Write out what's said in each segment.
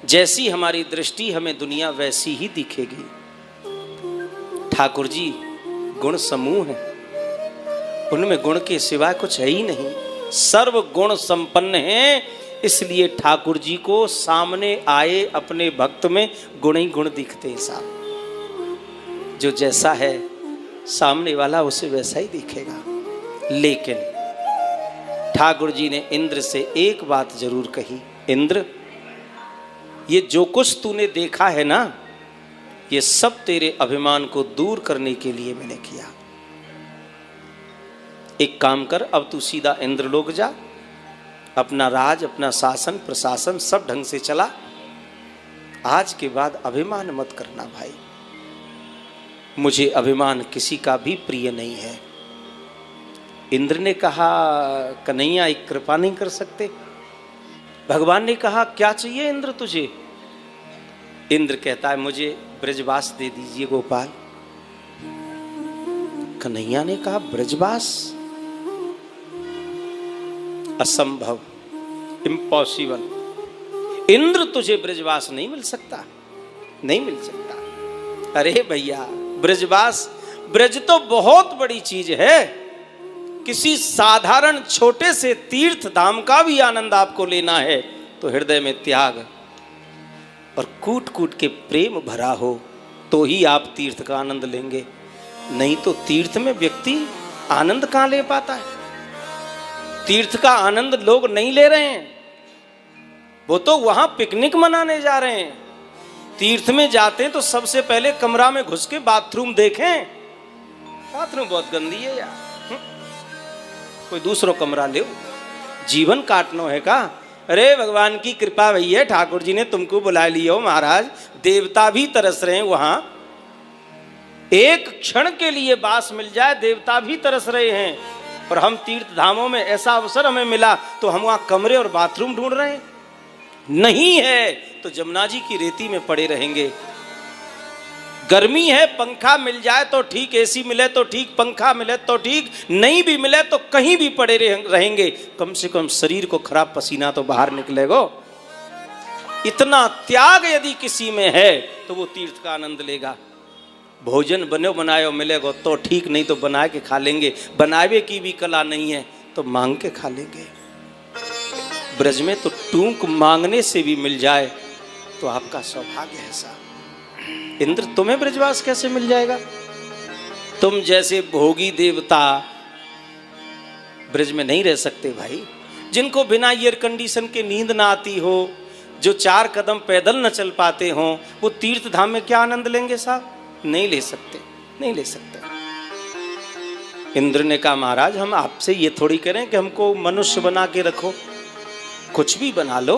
जैसी हमारी दृष्टि हमें दुनिया वैसी ही दिखेगी। ठाकुर जी गुण समूह है, उनमें गुण के सिवा कुछ है ही नहीं, सर्व गुण संपन्न हैं। इसलिए ठाकुर जी को सामने आए अपने भक्त में गुण ही गुण दिखते हैं साहब। जो जैसा है सामने वाला उसे वैसा ही दिखेगा। लेकिन ठाकुर जी ने इंद्र से एक बात जरूर कही, इंद्र ये जो कुछ तूने देखा है ना, ये सब तेरे अभिमान को दूर करने के लिए मैंने किया। एक काम कर, अब तू सीधा इंद्रलोक जा, अपना राज अपना शासन प्रशासन सब ढंग से चला। आज के बाद अभिमान मत करना भाई, मुझे अभिमान किसी का भी प्रिय नहीं है। इंद्र ने कहा कन्हैया एक कृपा नहीं कर सकते? भगवान ने कहा क्या चाहिए इंद्र तुझे? इंद्र कहता है मुझे ब्रजवास दे दीजिए गोपाल। कन्हैया ने कहा ब्रजवास? असंभव, इम्पॉसिबल। इंद्र तुझे ब्रजवास नहीं मिल सकता, नहीं मिल सकता। अरे भैया ब्रजवास, ब्रज तो बहुत बड़ी चीज है। किसी साधारण छोटे से तीर्थ धाम का भी आनंद आपको लेना है तो हृदय में त्याग और कूट कूट के प्रेम भरा हो तो ही आप तीर्थ का आनंद लेंगे। नहीं तो तीर्थ में व्यक्ति आनंद कहां ले पाता है? तीर्थ का आनंद लोग नहीं ले रहे हैं, वो तो वहां पिकनिक मनाने जा रहे हैं। तीर्थ में जाते हैं तो सबसे पहले कमरा में घुस के बाथरूम देखें, बाथरूम बहुत गंदी है यार, कोई दूसरा कमरा ले, जीवन काटना है का? अरे भगवान की कृपा भैया, ठाकुर जी ने तुमको बुला लिया महाराज, देवता भी तरस रहे हैं वहां। एक क्षण के लिए बास मिल जाए देवता भी तरस रहे हैं, और हम तीर्थ धामों में ऐसा अवसर हमें मिला तो हम वहां कमरे और बाथरूम ढूंढ रहे हैं। नहीं है तो जमुना जी की रेती में पड़े रहेंगे। गर्मी है पंखा मिल जाए तो ठीक, एसी मिले तो ठीक, पंखा मिले तो ठीक, नहीं भी मिले तो कहीं भी पड़े रहेंगे। कम से कम शरीर को खराब पसीना तो बाहर निकलेगा। इतना त्याग यदि किसी में है तो वो तीर्थ का आनंद लेगा। भोजन बनो बनायो मिलेगा तो ठीक, नहीं तो बना के खा लेंगे। बनावे की भी कला नहीं है तो मांग के खा लेंगे। ब्रज में तो टूक मांगने से भी मिल जाए तो आपका सौभाग्य है साहब। इंद्र तुम्हें ब्रजवास कैसे मिल जाएगा? तुम जैसे भोगी देवता ब्रज में नहीं रह सकते भाई। जिनको बिना एयर कंडीशन के नींद ना आती हो, जो 4 कदम पैदल न चल पाते हो, वो तीर्थ धाम में क्या आनंद लेंगे साहब? नहीं ले सकते, नहीं ले सकते। इंद्र ने कहा महाराज हम आपसे ये थोड़ी करें कि हमको मनुष्य बना के रखो, कुछ भी बना लो,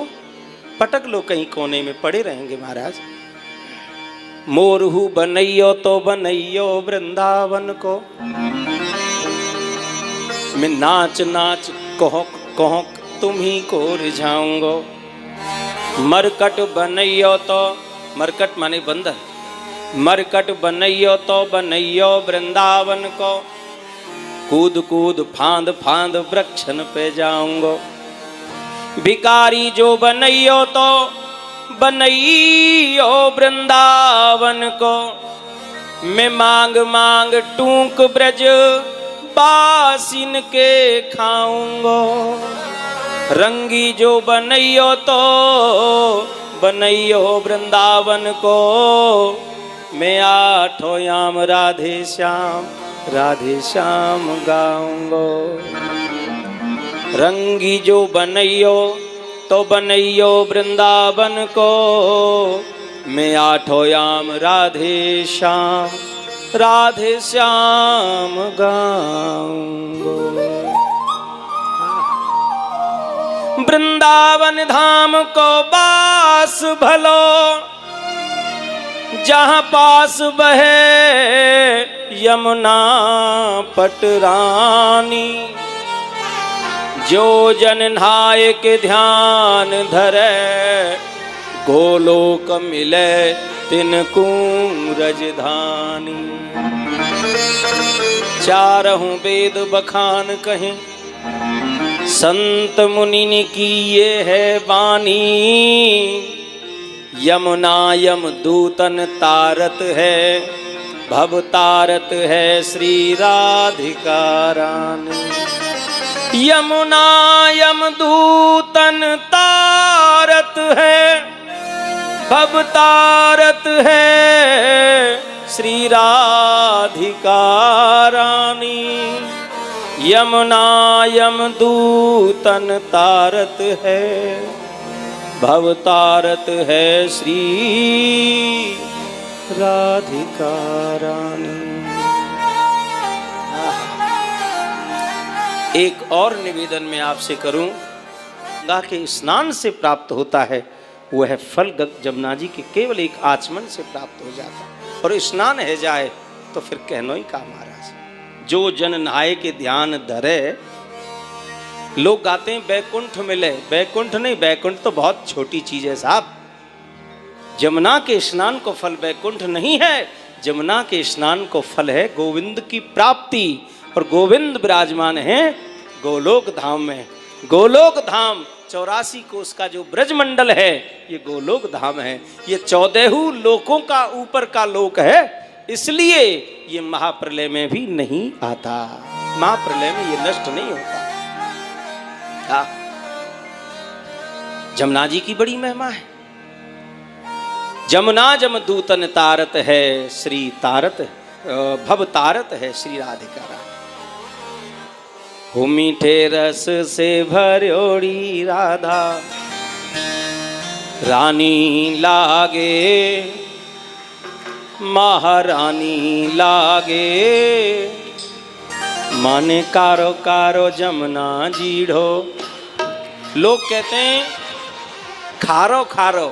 पटक लो कहीं कोने में पड़े रहेंगे महाराज। मोरहू बनैयो तो बनैयो वृंदावन को, मैं नाच नाच कहो कहो तुम्ही को रिझाऊंगो। मरकट बनैयो तो, मरकट माने बंदर, मरकट बनैयो तो बनैयो वृंदावन को, कूद कूद फांद फांद वृक्षन पे जाऊंगो। भिकारी जो बनैयो तो बनैयो वृंदावन को, मैं मांग मांग टूक ब्रज बासिन के खाऊंगो। रंगी जो बनैयो तो बनैयो वृंदावन को, मैं आठों याम राधे श्याम गाऊंगो। रंगी जो बनैयो तो बनैयो वृंदावन को, मैं आठों याम राधे श्याम गाऊंगो। वृंदावन धाम को बास भलो, जहाँ पास बहे यमुना पटरानी। जो जन नहाय के ध्यान धरे, गोलोक मिले तिनको रजधानी। चारहु वेद बखान कहें, संत मुनि की ये है बानी। यमुना यम दूतन तारत है, भव तारत है श्री राधिका रानी। यमुना यम दूतन तारत है, भव तारत है श्री राधिका रानी। यमुना यम दूतन तारत है, भव तारत है श्री राधिका रानी। एक और निवेदन मैं आपसे करूं, गंगा के स्नान से प्राप्त होता है वह फल जमुना जी के केवल एक आचमन से प्राप्त हो जाता है। और स्नान है जाए तो फिर कहनो ही का महाराज, जो जन नहाए के ध्यान धरे। लोग गाते हैं बैकुंठ मिले, बैकुंठ नहीं, बैकुंठ तो बहुत छोटी चीज है साहब। जमुना के स्नान को फल बैकुंठ नहीं है, जमुना के स्नान को फल है गोविंद की प्राप्ति। और गोविंद विराजमान है गोलोक धाम में। गोलोक धाम 84 कोस का जो ब्रजमंडल है ये गोलोक धाम है। ये 14 लोकों का ऊपर का लोक है, इसलिए ये महाप्रलय में भी नहीं आता। महाप्रलय में ये नष्ट नहीं होता। जमुना जी की बड़ी महिमा है। जमुना जम दूतन तारत है श्री तारत, भव तारत है श्री राधिका रानी। हो मीठे रस से भरोड़ी राधा रानी लागे, महारानी लागे। माने कारो कारो जमुना जीढ़ो। लोग कहते हैं खारो खारो,